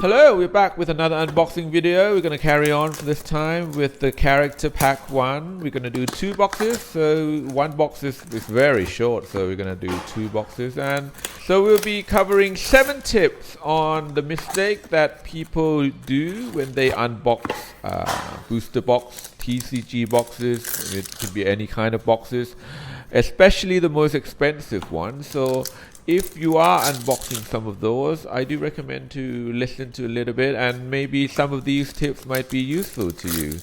Hello, we're back with another unboxing video. We're going to carry on for this time with the Character Pack 1. We're going to do 2 boxes. So one box is very short, so we're going to do 2 boxes. And so we'll be covering 7 tips on the mistake that people do when they unbox booster box, TCG boxes. It could be any kind of boxes, especially the most expensive ones. So if you are unboxing some of those, I do recommend to listen to a little bit, and maybe some of these tips might be useful to you.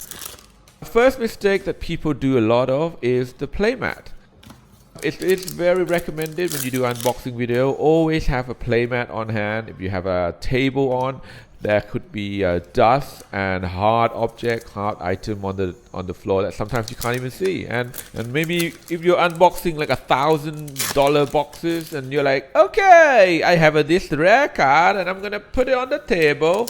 The first mistake that people do a lot of is the playmat. It's very recommended when you do unboxing video, always have a playmat on hand. If you have a table on, there could be dust and hard item on the floor that sometimes you can't even see. And maybe if you're unboxing like $1,000 boxes and you're like, okay, I have this rare card and I'm gonna put it on the table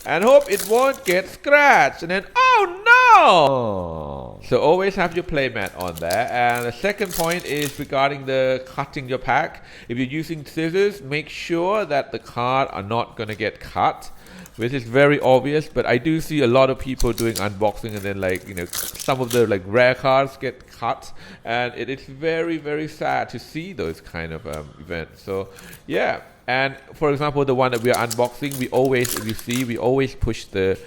and hope it won't get scratched. And then, oh no! So always have your playmat on there. And the second point is regarding the cutting your pack. If you're using scissors, make sure that the cards are not gonna get cut, which is very obvious, but I do see a lot of people doing unboxing and then, like, you know, some of the like rare cards get cut, and it is very, very sad to see those kind of events. So yeah, and for example, the one that we are unboxing, we always, if you see, we always push the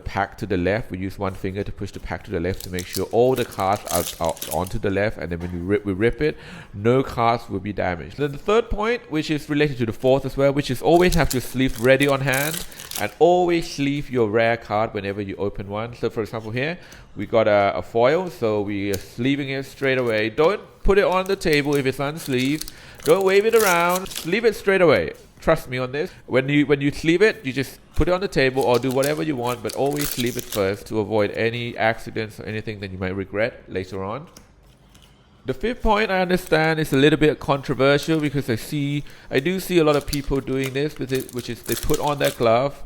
pack to the left. We use one finger to push the pack to the left to make sure all the cards are onto the left, and then when we rip it, no cards will be damaged. Then the third point, which is related to the fourth as well, which is always have your sleeve ready on hand, and always sleeve your rare card whenever you open one. So for example here, we got a foil, so we are sleeving it straight away. Don't put it on the table if it's unsleeved. Don't wave it around, sleeve it straight away. Trust me on this. When you sleeve it, you just put it on the table or do whatever you want, but always sleeve it first to avoid any accidents or anything that you might regret later on. The fifth point, I understand, is a little bit controversial because I do see a lot of people doing this with it, which is they put on their glove.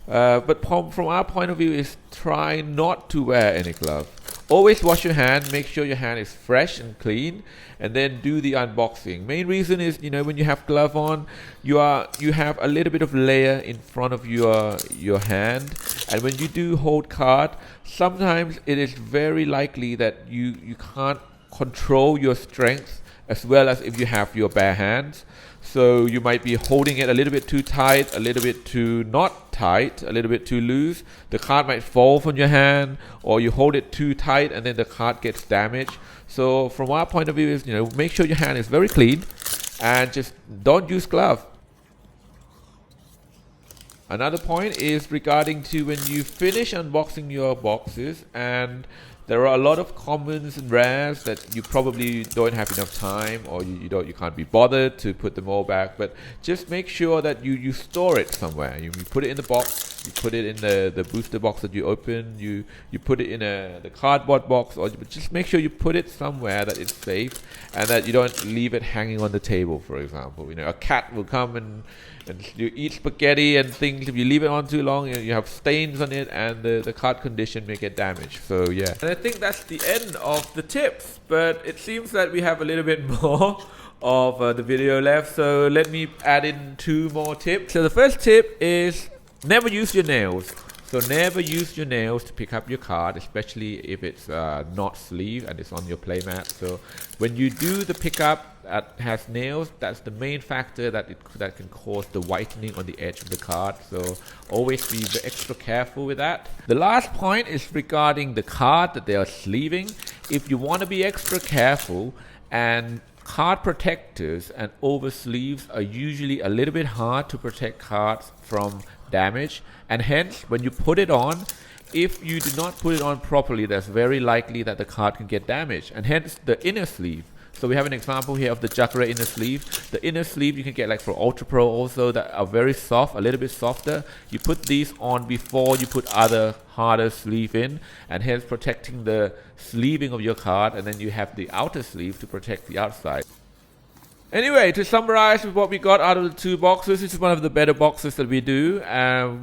But from our point of view, is try not to wear any glove. Always wash your hand, make sure your hand is fresh and clean, and then do the unboxing. Main reason is, you know, when you have glove on, you have a little bit of layer in front of your hand, and when you do hold card, sometimes it is very likely that you can't control your strength as well as if you have your bare hands. So you might be holding it a little bit too tight, a little bit too not tight, a little bit too loose. The card might fall from your hand, or you hold it too tight and then the card gets damaged. So from our point of view is, you know, make sure your hand is very clean and just don't use glove. Another point is regarding to when you finish unboxing your boxes, and there are a lot of commons and rares that you probably don't have enough time, or you can't be bothered to put them all back. But just make sure that you store it somewhere. You put it in the box, you put it in the booster box that you open, you put it in the cardboard box, or just make sure you put it somewhere that it's safe and that you don't leave it hanging on the table. For example, you know, a cat will come and you eat spaghetti and things. If you leave it on too long, you have stains on it, and the card condition may get damaged. So yeah, and I think that's the end of the tips, but it seems that we have a little bit more of the video left, so let me add in 2 more tips. So the first tip is never use your nails. So never use your nails to pick up your card, especially if it's not sleeved and it's on your playmat. So when you do the pickup that has nails, that's the main factor that can cause the whitening on the edge of the card. So always be extra careful with that. The last point is regarding the card that they are sleeving. If you want to be extra careful, and card protectors and over sleeves are usually a little bit hard to protect cards from damage, and hence when you put it on, if you do not put it on properly, that's very likely that the card can get damaged, and hence the inner sleeve. So we have an example here of the Jacare inner sleeve. The inner sleeve you can get like for Ultra Pro also, that are very soft, a little bit softer. You put these on before you put other harder sleeve in, and hence protecting the sleeving of your card, and then you have the outer sleeve to protect the outside. Anyway, to summarize with what we got out of the 2 boxes, this is one of the better boxes that we do.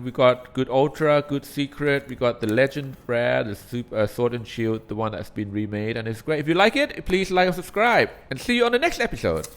We got good Ultra, good Secret, we got the Legend Rare, the Super Sword and Shield, the one that's been remade, and it's great. If you like it, please like and subscribe, and see you on the next episode.